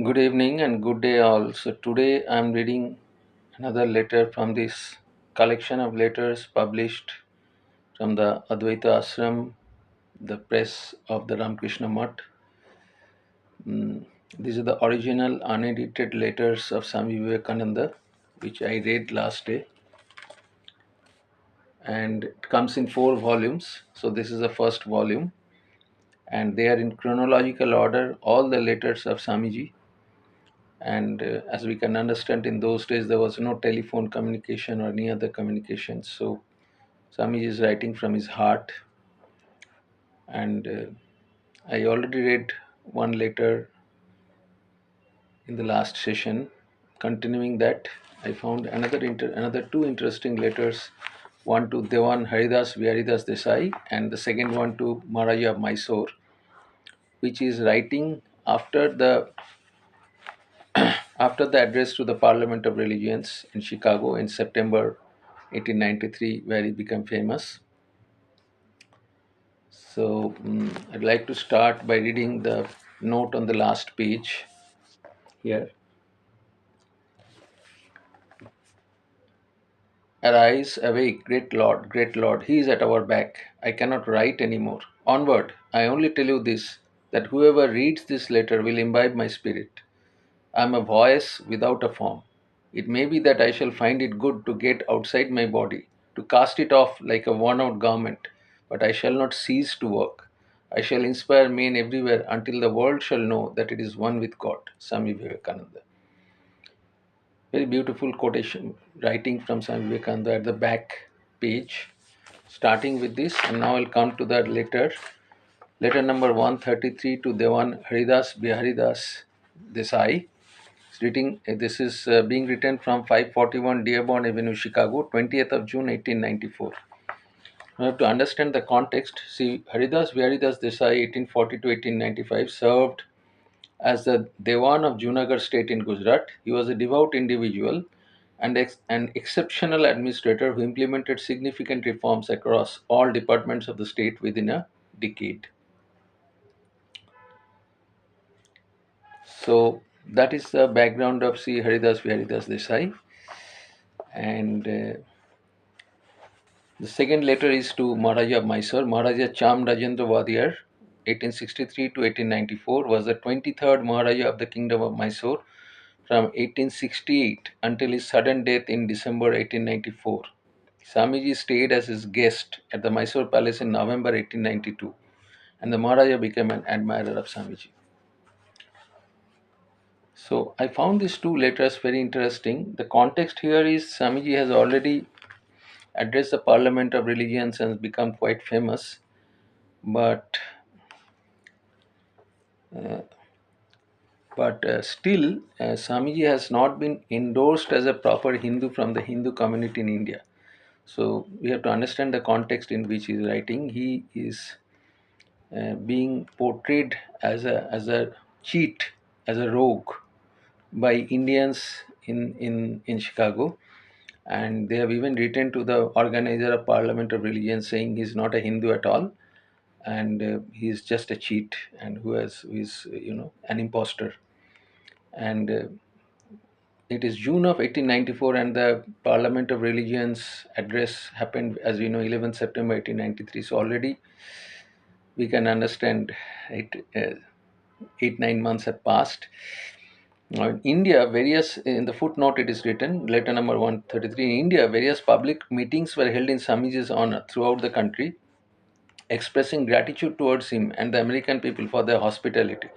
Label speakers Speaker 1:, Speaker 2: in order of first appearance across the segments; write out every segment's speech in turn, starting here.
Speaker 1: Good evening and good day all. So today I'm reading another letter from this collection of letters published from the Advaita Ashram, the press of the Ramakrishna Mutt. These are the original unedited letters of Swami Vivekananda, which I read last day, and it comes in 4 volumes. So this is the first volume, and they are in chronological order. All the letters of Swamiji. And as we can understand, in those days there was no telephone communication or any other communication. So Swamiji is writing from his heart. And I already read one letter in the last session. Continuing that, I found another two interesting letters. One to Dewan Haridas Vyaridas Desai, and the second one to Maharaja of Mysore, which is writing after the address to the Parliament of Religions in Chicago in September 1893, where he became famous. So I'd like to start by reading the note on the last page here. Arise, awake, great Lord, he is at our back. I cannot write any more. Onward, I only tell you this, that whoever reads this letter will imbibe my spirit. I am a voice without a form. It may be that I shall find it good to get outside my body, to cast it off like a worn out garment, but I shall not cease to work. I shall inspire men everywhere until the world shall know that it is one with God. Swami Vivekananda. Very beautiful quotation, writing from Swami Vivekananda at the back page. Starting with this, and now I'll come to the letter. Letter number 133 to Devan Haridas Biharidas Desai. This is being written from 541 Dearborn Avenue, Chicago, 20th of June 1894. You have to understand the context. See, Haridas Vyaridas Desai, 1840 to 1895, served as the Dewan of Junagadh state in Gujarat. He was a devout individual and an exceptional administrator who implemented significant reforms across all departments of the state within a decade. So that is the background of Sri Haridas Vyaridas Desai. And the second letter is to Maharaja of Mysore. Maharaja Chamrajendra Vadiyar, 1863 to 1894, was the 23rd Maharaja of the Kingdom of Mysore from 1868 until his sudden death in December 1894. Swamiji stayed as his guest at the Mysore Palace in November 1892, and the Maharaja became an admirer of Swamiji. So I found these two letters very interesting. The context here is Swamiji has already addressed the Parliament of Religions and has become quite famous, but still, Swamiji has not been endorsed as a proper Hindu from the Hindu community in India. So we have to understand the context in which he is writing. He is being portrayed as a cheat, as a rogue by Indians in Chicago, and they have even written to the organizer of Parliament of Religion saying he's not a Hindu at all, and he's just a cheat and who is an imposter. And it is June of 1894, and the Parliament of Religions address happened, as we know, 11th September 1893. So already we can understand it. 8 9 months have passed. Now, in India, in the footnote it is written, letter number 133, in India, various public meetings were held in Swamiji's honor throughout the country, expressing gratitude towards him and the American people for their hospitality.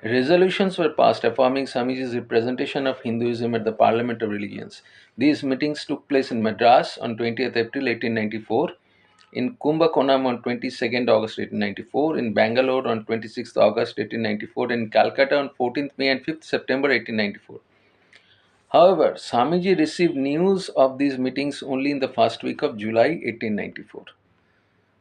Speaker 1: Resolutions were passed affirming Swamiji's representation of Hinduism at the Parliament of Religions. These meetings took place in Madras on 20th April 1894, in Kumbakonam on 22nd August 1894, in Bangalore on 26th August 1894, and in Calcutta on 14th May and 5th September 1894. However, Swamiji received news of these meetings only in the first week of July 1894.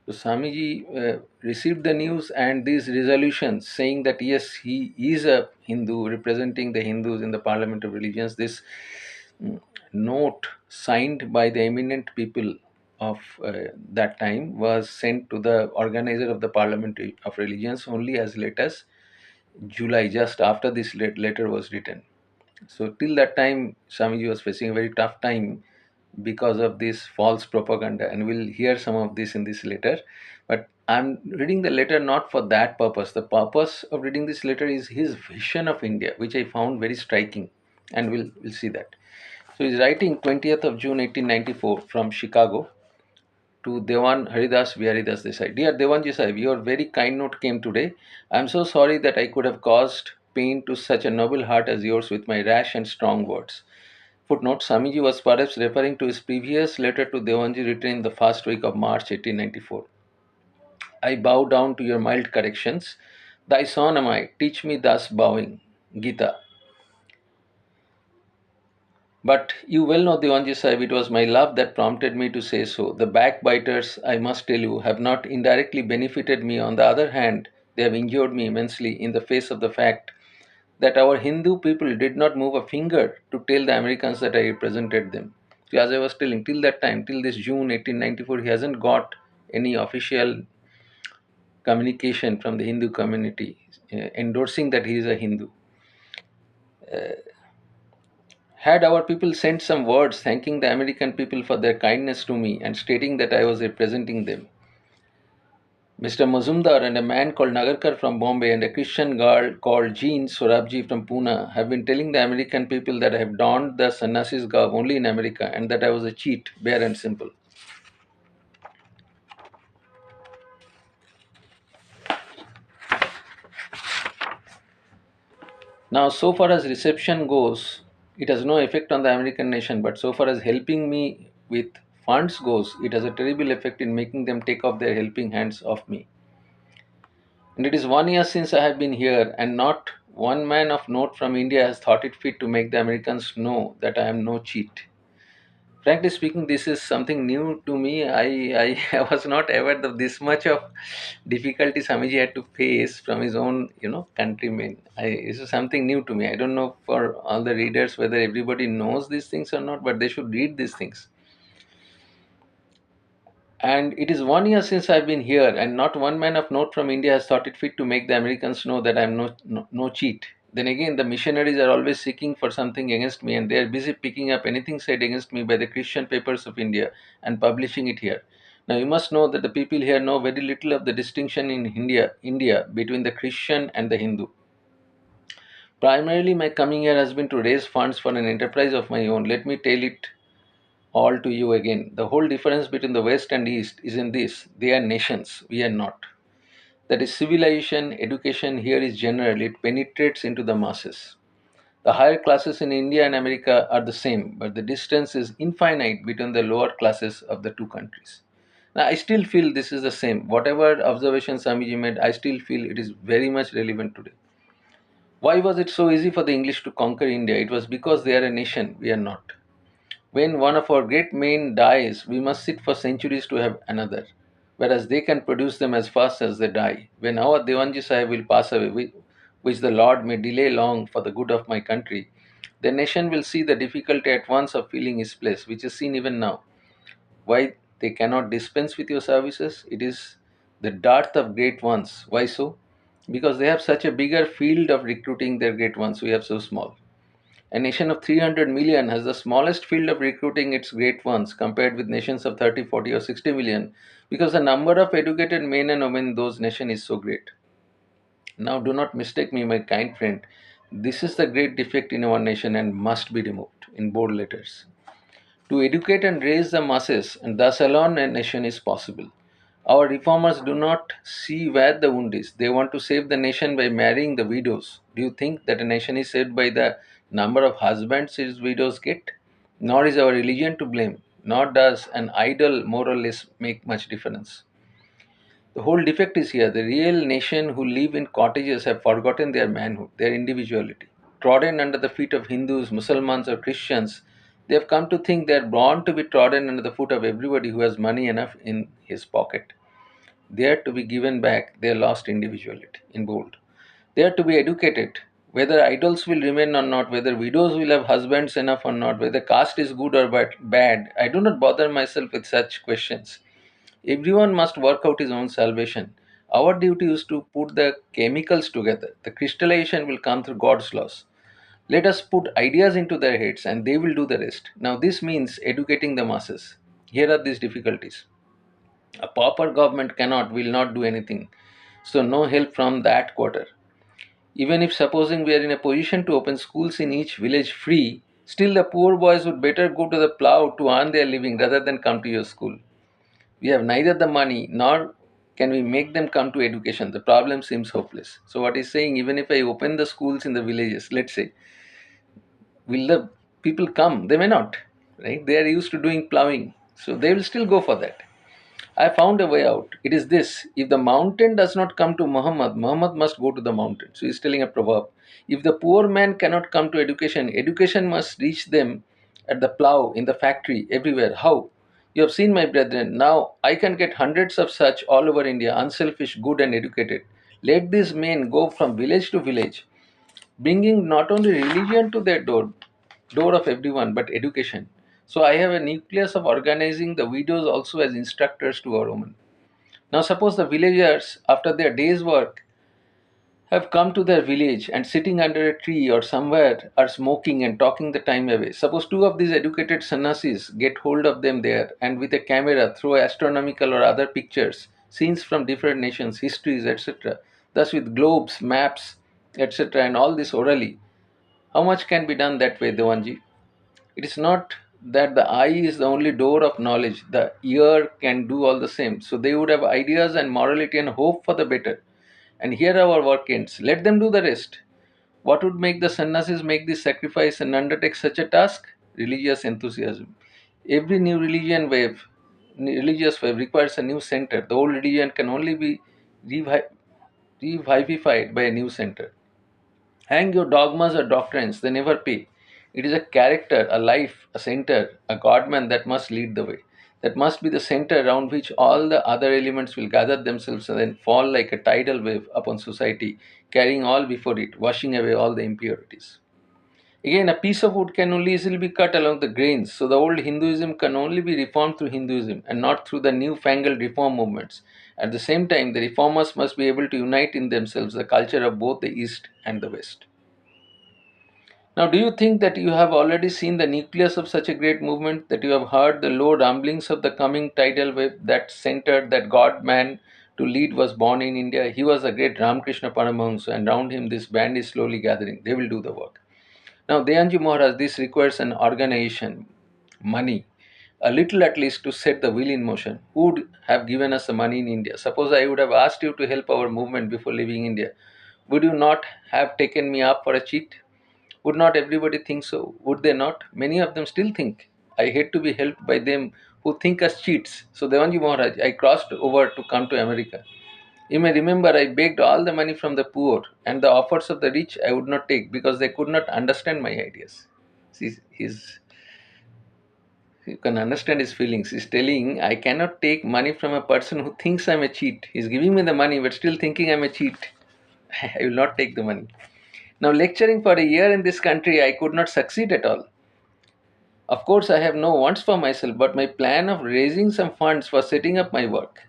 Speaker 1: So Swamiji received the news and these resolutions saying that yes, he is a Hindu representing the Hindus in the Parliament of Religions. This mm, note signed by the eminent people of that time was sent to the organizer of the Parliament of Religions only as late as July, just after this letter was written. So till that time, Swamiji was facing a very tough time because of this false propaganda, and we'll hear some of this in this letter. But I'm reading the letter not for that purpose. The purpose of reading this letter is his vision of India, which I found very striking, and we'll see that. So he's writing 20th of June 1894 from Chicago to Dewan Haridas Viharidas Desai. Dear Devanji Sahib, your very kind note came today. I am so sorry that I could have caused pain to such a noble heart as yours with my rash and strong words. Footnote: Swamiji was perhaps referring to his previous letter to Devanji written in the first week of March 1894. I bow down to your mild corrections. Thy son am I, teach me thus bowing. Gita. But you well know, Devanji Sahib, it was my love that prompted me to say so. The backbiters, I must tell you, have not indirectly benefited me. On the other hand, they have injured me immensely in the face of the fact that our Hindu people did not move a finger to tell the Americans that I represented them. So as I was telling, till that time, till this June 1894, he hasn't got any official communication from the Hindu community endorsing that he is a Hindu. Had our people sent some words thanking the American people for their kindness to me and stating that I was representing them, Mr. Mazumdar and a man called Nagarkar from Bombay and a Christian girl called Jean Sorabji from Pune have been telling the American people that I have donned the sannyasis garb only in America and that I was a cheat, bare and simple. Now, so far as reception goes, it has no effect on the American nation, but so far as helping me with funds goes, it has a terrible effect in making them take off their helping hands off me. And it is 1 year since I have been here, and not one man of note from India has thought it fit to make the Americans know that I am no cheat. Frankly speaking, this is something new to me. I was not aware of this much of difficulty Swamiji had to face from his own, countrymen. This is something new to me. I don't know for all the readers whether everybody knows these things or not, but they should read these things. And it is 1 year since I've been here, and not one man of note from India has thought it fit to make the Americans know that I'm no cheat. Then again, the missionaries are always seeking for something against me, and they are busy picking up anything said against me by the Christian papers of India and publishing it here. Now, you must know that the people here know very little of the distinction in India between the Christian and the Hindu. Primarily, my coming here has been to raise funds for an enterprise of my own. Let me tell it all to you again. The whole difference between the West and East is in this: they are nations, we are not. That is, civilization, education here is general, it penetrates into the masses. The higher classes in India and America are the same, but the distance is infinite between the lower classes of the two countries. Now, I still feel this is the same. Whatever observations Swamiji made, I still feel it is very much relevant today. Why was it so easy for the English to conquer India? It was because they are a nation, we are not. When one of our great men dies, we must sit for centuries to have another, whereas they can produce them as fast as they die. When our Devanji Sahib will pass away, which the Lord may delay long for the good of my country, the nation will see the difficulty at once of filling his place, which is seen even now. Why they cannot dispense with your services? It is the dearth of great ones. Why so? Because they have such a bigger field of recruiting their great ones. We have so small. A nation of 300 million has the smallest field of recruiting its great ones compared with nations of 30, 40, or 60 million because the number of educated men and women in those nations is so great. Now, do not mistake me, my kind friend. This is the great defect in our nation and must be removed in bold letters. To educate and raise the masses, and thus alone a nation is possible. Our reformers do not see where the wound is. They want to save the nation by marrying the widows. Do you think that a nation is saved by the number of husbands its widows get? Nor is our religion to blame, nor does an idol more or less make much difference. The whole defect is here. The real nation who live in cottages have forgotten their manhood, their individuality. Trodden under the feet of Hindus, Muslims, or Christians, they have come to think they are born to be trodden under the foot of everybody who has money enough in his pocket. They are to be given back their lost individuality, in bold. They are to be educated. Whether idols will remain or not, whether widows will have husbands enough or not, whether caste is good or bad, I do not bother myself with such questions. Everyone must work out his own salvation. Our duty is to put the chemicals together. The crystallization will come through God's laws. Let us put ideas into their heads and they will do the rest. Now, this means educating the masses. Here are these difficulties. A pauper government cannot, will not do anything. So, no help from that quarter. Even if supposing we are in a position to open schools in each village free, still the poor boys would better go to the plough to earn their living rather than come to your school. We have neither the money nor can we make them come to education. The problem seems hopeless. So, what he's saying, even if I open the schools in the villages, let's say, will the people come? They may not, right? They are used to doing plowing, so they will still go for that. I found a way out. It is this: if the mountain does not come to Muhammad, Muhammad must go to the mountain. So he's telling a proverb. If the poor man cannot come to education, education must reach them at the plow, in the factory, everywhere. How? You have seen, my brethren. Now I can get hundreds of such all over India, unselfish, good, and educated. Let these men go from village to village, bringing not only religion to their door of everyone, but education. So I have a nucleus of organizing the widows also as instructors to our women. Now suppose the villagers, after their day's work, have come to their village and sitting under a tree or somewhere are smoking and talking the time away. Suppose two of these educated sannyasis get hold of them there and with a camera throw astronomical or other pictures, scenes from different nations, histories, etc. Thus with globes, maps, etc. and all this orally. How much can be done that way, Devanji? It is not that the eye is the only door of knowledge. The ear can do all the same. So they would have ideas and morality and hope for the better. And here our work ends. Let them do the rest. What would make the sannyasis make this sacrifice and undertake such a task? Religious enthusiasm. Every new religious wave requires a new center. The old religion can only be revivified by a new center. Hang your dogmas or doctrines, they never pay. It is a character, a life, a center, a godman that must lead the way. That must be the center around which all the other elements will gather themselves and then fall like a tidal wave upon society, carrying all before it, washing away all the impurities. Again, a piece of wood can only easily be cut along the grains, so the old Hinduism can only be reformed through Hinduism and not through the newfangled reform movements. At the same time, the reformers must be able to unite in themselves the culture of both the East and the West. Now, do you think that you have already seen the nucleus of such a great movement, that you have heard the low rumblings of the coming tidal wave, that center, that God man to lead was born in India? He was a great Ramakrishna Paramahamsa, and round him this band is slowly gathering. They will do the work. Now, Deyanji Maharaj, this requires an organization, money, a little at least to set the wheel in motion. Who would have given us the money in India? Suppose I would have asked you to help our movement before leaving India. Would you not have taken me up for a cheat? Would not everybody think so? Would they not? Many of them still think. I hate to be helped by them who think us cheats. So, Devanji Maharaj, I crossed over to come to America. You may remember I begged all the money from the poor, and the offers of the rich I would not take because they could not understand my ideas. See, you can understand his feelings. He's telling, I cannot take money from a person who thinks I'm a cheat. He's giving me the money but still thinking I'm a cheat. I will not take the money. Now, lecturing for a year in this country, I could not succeed at all. Of course, I have no wants for myself, but my plan of raising some funds for setting up my work.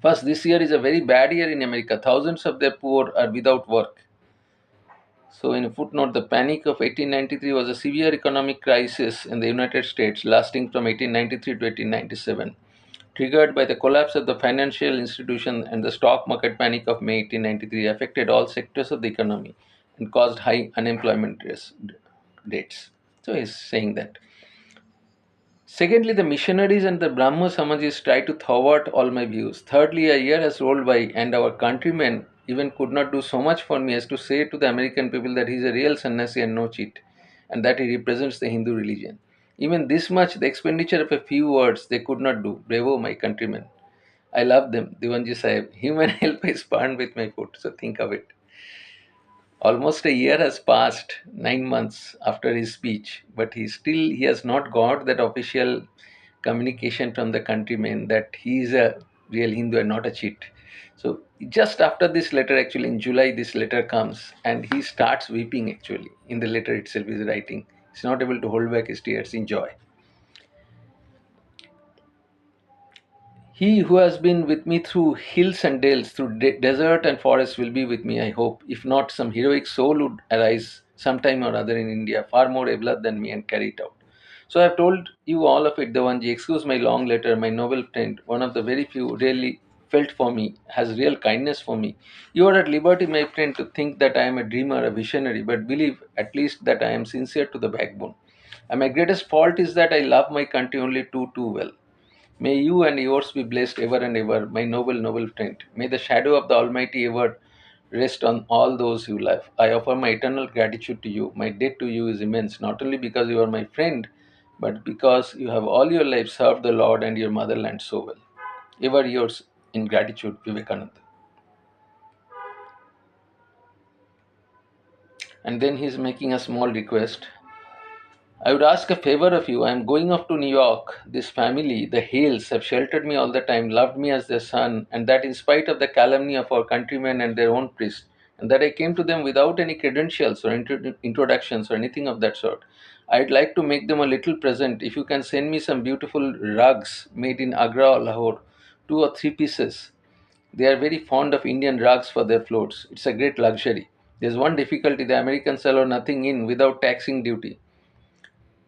Speaker 1: First, this year is a very bad year in America. Thousands of their poor are without work. So, in a footnote, the panic of 1893 was a severe economic crisis in the United States lasting from 1893 to 1897, triggered by the collapse of the financial institution, and the stock market panic of May 1893 affected all sectors of the economy and caused high unemployment rates. So, he's saying that. Secondly, the missionaries and the Brahmo Samajis try to thwart all my views. Thirdly, a year has rolled by, and our countrymen even could not do so much for me as to say to the American people that he is a real sannyasi and no cheat, and that he represents the Hindu religion. Even this much, the expenditure of a few words, they could not do. Bravo, my countrymen. I love them. Divanji Sahib. Human help is burned with my foot. So think of it. Almost a year has passed, 9 months after his speech, but he has not got that official communication from the countrymen that he is a real Hindu and not a cheat. So just after this letter, actually in July, this letter comes and he starts weeping. Actually, in the letter itself, he's writing. He's not able to hold back his tears in joy. He who has been with me through hills and dales, through desert and forest, will be with me, I hope. If not, some heroic soul would arise sometime or other in India, far more abler than me, and carry it out. So I have told you all of it, Devanji. Excuse my long letter, my noble friend, one of the very few who really felt for me, has real kindness for me. You are at liberty, my friend, to think that I am a dreamer, a visionary, but believe at least that I am sincere to the backbone. And my greatest fault is that I love my country only too well. May you and yours be blessed ever and ever, my noble friend. May the shadow of the Almighty ever rest on all those you love. I offer my eternal gratitude to you. My debt to you is immense, not only because you are my friend, but because you have all your life served the Lord and your motherland so well. Ever yours in gratitude, Vivekananda. And then he is making a small request. I would ask a favor of you. I am going off to New York. This family, the Hales, have sheltered me all the time, loved me as their son, and that in spite of the calumny of our countrymen and their own priest, and that I came to them without any credentials or introductions or anything of that sort. I'd like to make them a little present. If you can send me some beautiful rugs made in Agra or Lahore, 2 or 3 pieces. They are very fond of Indian rugs for their floors. It's a great luxury. There's one difficulty: the Americans allow nothing in without taxing duty.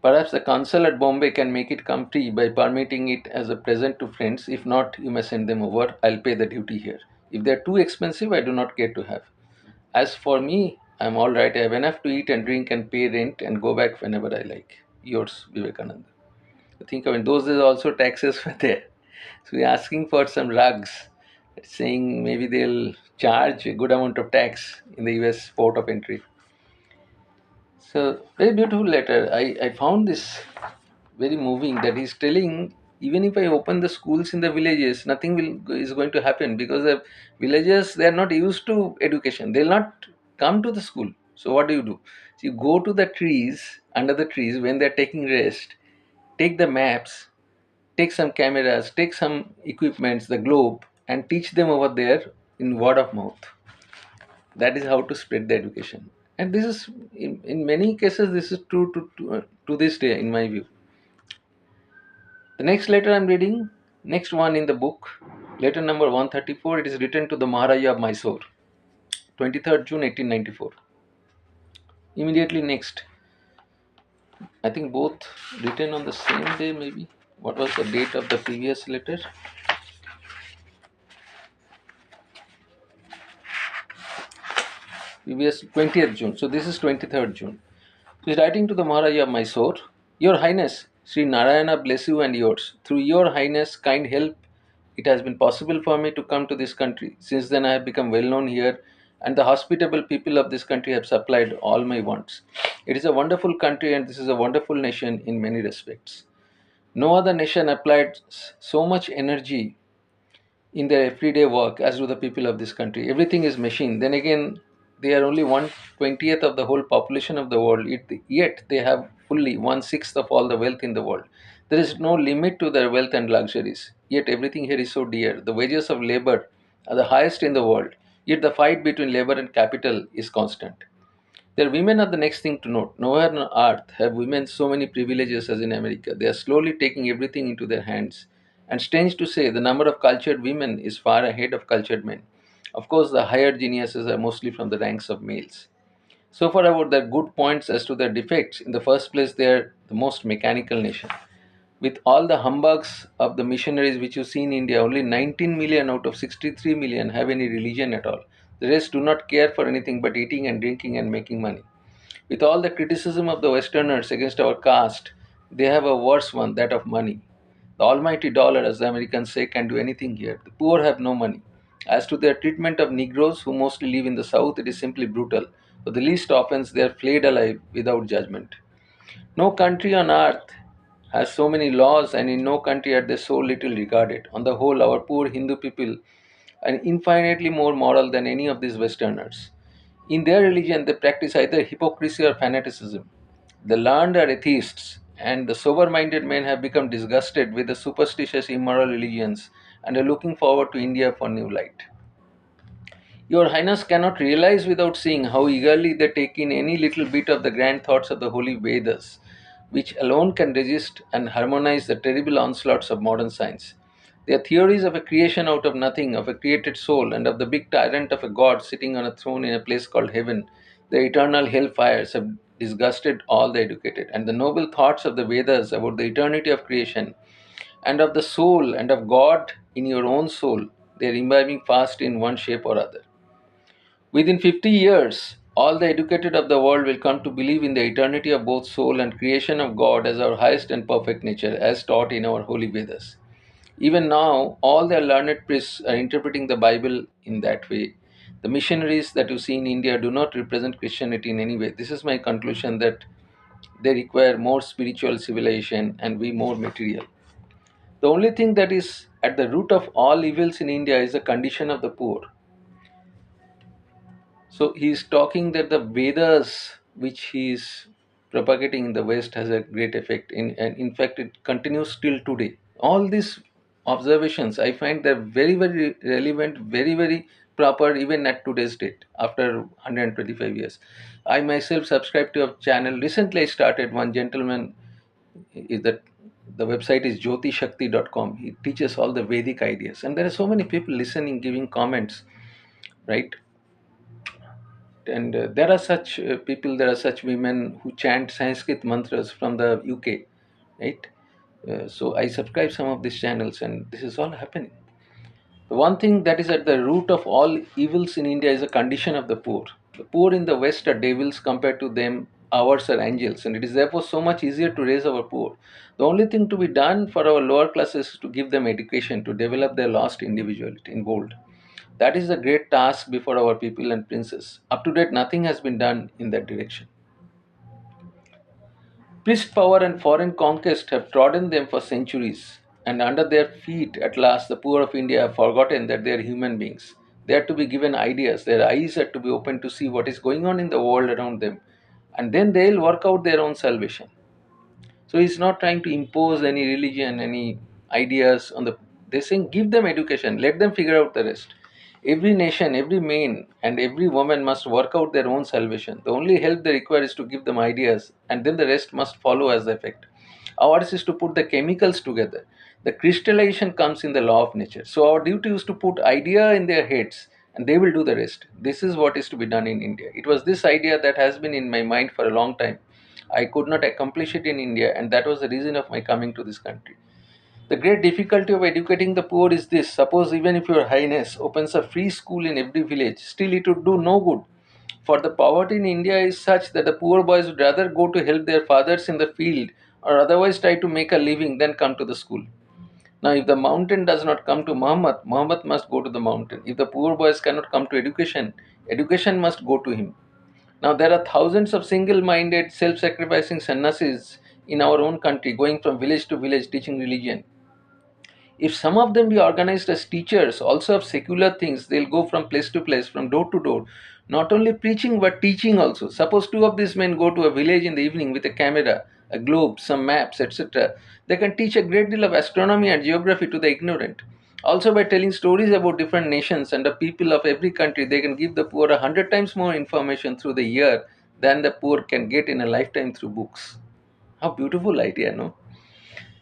Speaker 1: Perhaps the consul at Bombay can make it come free by permitting it as a present to friends. If not, you may send them over. I'll pay the duty here. If they're too expensive, I do not care to have. As for me, I'm all right. I have enough to eat and drink and pay rent and go back whenever I like. Yours, Vivekananda. I think in those days also taxes were there. So we're asking for some rugs, saying maybe they'll charge a good amount of tax in the US port of entry. So very beautiful letter. I found this very moving, that he's telling, even if I open the schools in the villages, nothing is going to happen, because the villagers, they are not used to education. They'll not come to the school. So what do? So you go to the trees, under the trees when they're taking rest, take the maps, take some cameras, take some equipments, the globe, and teach them over there in word of mouth. That is how to spread the education. And this is, in many cases, this is true to this day, in my view. The next letter I'm reading, next one in the book, letter number 134, it is written to the Maharaja of Mysore, 23rd June 1894. Immediately next, I think both written on the same day, maybe. What was the date of the previous letter? Previous 20th June. So this is 23rd June. He is writing to the Maharaja of Mysore. Your Highness, Sri Narayana bless you and yours. Through your Highness' kind help, it has been possible for me to come to this country. Since then, I have become well known here, and the hospitable people of this country have supplied all my wants. It is a wonderful country, and this is a wonderful nation in many respects. No other nation applied so much energy in their everyday work as do the people of this country. Everything is machine. Then again, they are only 1/20th of the whole population of the world, yet they have fully 1/6 of all the wealth in the world. There is no limit to their wealth and luxuries, yet everything here is so dear. The wages of labor are the highest in the world, yet the fight between labor and capital is constant. Their women are the next thing to note. Nowhere on earth have women so many privileges as in America. They are slowly taking everything into their hands. And strange to say, the number of cultured women is far ahead of cultured men. Of course, the higher geniuses are mostly from the ranks of males. So far about their good points. As to their defects, in the first place, they are the most mechanical nation. With all the humbugs of the missionaries which you see in India, only 19 million out of 63 million have any religion at all. The rest do not care for anything but eating and drinking and making money. With all the criticism of the Westerners against our caste, they have a worse one, that of money. The almighty dollar, as the Americans say, can do anything here. The poor have no money. As to their treatment of Negroes, who mostly live in the South, it is simply brutal. For the least offense, they are flayed alive without judgment. No country on earth has so many laws, and in no country are they so little regarded. On the whole, our poor Hindu people are infinitely more moral than any of these Westerners. In their religion, they practice either hypocrisy or fanaticism. The learned are atheists, and the sober minded men have become disgusted with the superstitious, immoral religions and are looking forward to India for new light. Your Highness cannot realize without seeing how eagerly they take in any little bit of the grand thoughts of the holy Vedas, which alone can resist and harmonize the terrible onslaughts of modern science. They are theories of a creation out of nothing, of a created soul, and of the big tyrant of a god sitting on a throne in a place called heaven. The eternal hellfires have disgusted all the educated, and the noble thoughts of the Vedas about the eternity of creation and of the soul and of God in your own soul, they are imbibing fast in one shape or other. Within 50 years, all the educated of the world will come to believe in the eternity of both soul and creation of God as our highest and perfect nature, as taught in our holy Vedas. Even now, all the learned priests are interpreting the Bible in that way. The missionaries that you see in India do not represent Christianity in any way. This is my conclusion, that they require more spiritual civilization and we more material. The only thing that is at the root of all evils in India is the condition of the poor. So he is talking that the Vedas, which he is propagating in the West, has a great effect. And in fact, it continues till today. All these observations, I find they're very, very relevant, very, very proper, even at today's date, after 125 years. I myself subscribe to a channel. Recently, I started one gentleman, is that the website is jyotishakti.com. He teaches all the Vedic ideas. And there are so many people listening, giving comments, right? And there are such people, there are such women who chant Sanskrit mantras from the UK, right? So I subscribe some of these channels, and this is all happening. The one thing that is at the root of all evils in India is the condition of the poor. The poor in the West are devils, compared to them ours are angels, and it is therefore so much easier to raise our poor. The only thing to be done for our lower classes is to give them education, to develop their lost individuality in bold. That is the great task before our people and princes. Up to date, nothing has been done in that direction. Priest power and foreign conquest have trodden them for centuries, and under their feet, at last, the poor of India have forgotten that they are human beings. They are to be given ideas, their eyes are to be opened to see what is going on in the world around them, and then they'll work out their own salvation. So he's not trying to impose any religion, any ideas on the. They're saying give them education, let them figure out the rest. Every nation, every man, and every woman must work out their own salvation. The only help they require is to give them ideas, and then the rest must follow as the effect. Ours is to put the chemicals together. The crystallization comes in the law of nature. So our duty is to put idea in their heads, and they will do the rest. This is what is to be done in India. It was this idea that has been in my mind for a long time. I could not accomplish it in India, and that was the reason of my coming to this country. The great difficulty of educating the poor is this: suppose even if your highness opens a free school in every village, still it would do no good. For the poverty in India is such that the poor boys would rather go to help their fathers in the field or otherwise try to make a living than come to the school. Now, if the mountain does not come to Muhammad, Muhammad must go to the mountain. If the poor boys cannot come to education, education must go to him. Now, there are thousands of single minded, self sacrificing sannyasis in our own country going from village to village teaching religion. If some of them be organized as teachers also of secular things, they'll go from place to place, from door to door, not only preaching but teaching also. Suppose two of these men go to a village in the evening with a camera, a globe, some maps, etc. They can teach a great deal of astronomy and geography to the ignorant. Also, by telling stories about different nations and the people of every country, they can give the poor 100 times more information through the year than the poor can get in a lifetime through books. How beautiful idea, no?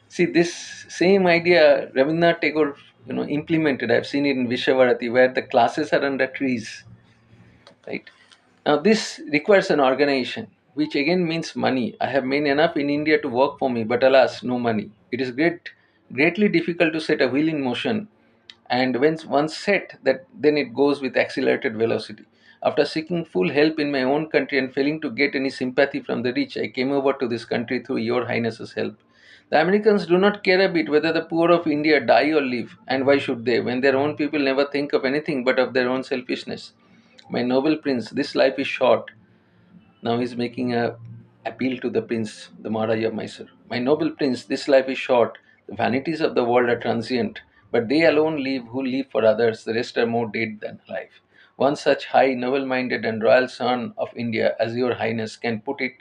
Speaker 1: See, this same idea Rabindranath Tagore, implemented. I've seen it in Vishavarati, where the classes are under trees, right? Now, this requires an organization, which again means money. I have made enough in India to work for me, but alas, no money. It is greatly difficult to set a wheel in motion, and once set, that then it goes with accelerated velocity. After seeking full help in my own country and failing to get any sympathy from the rich, I came over to this country through your highness's help. The Americans do not care a bit whether the poor of India die or live, and why should they, when their own people never think of anything but of their own selfishness. My noble prince, this life is short. Now he's making a appeal to the prince, the Maharaja of Mysore. My noble prince, this life is short. The vanities of the world are transient, but they alone live who live for others. The rest are more dead than alive. One such high, noble-minded, and royal son of India as your highness can put it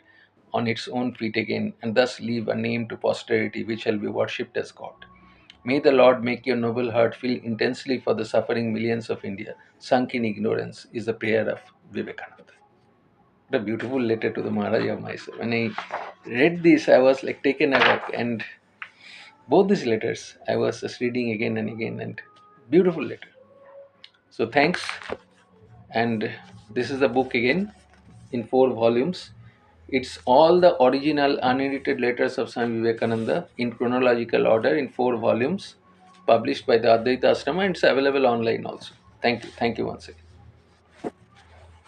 Speaker 1: on its own feet again, and thus leave a name to posterity which shall be worshipped as God. May the Lord make your noble heart feel intensely for the suffering millions of India, sunk in ignorance, is the prayer of Vivekananda. What a beautiful letter to the Maharaja of Mysore. When I read this, I was like taken aback, and Both these letters I was just reading again and again, and beautiful letter. So thanks. And this is the book again in 4 volumes. It's all the original unedited letters of Swami Vivekananda in chronological order in 4 volumes, published by the Advaita Ashrama, and it's available online also. Thank you. Thank you once again.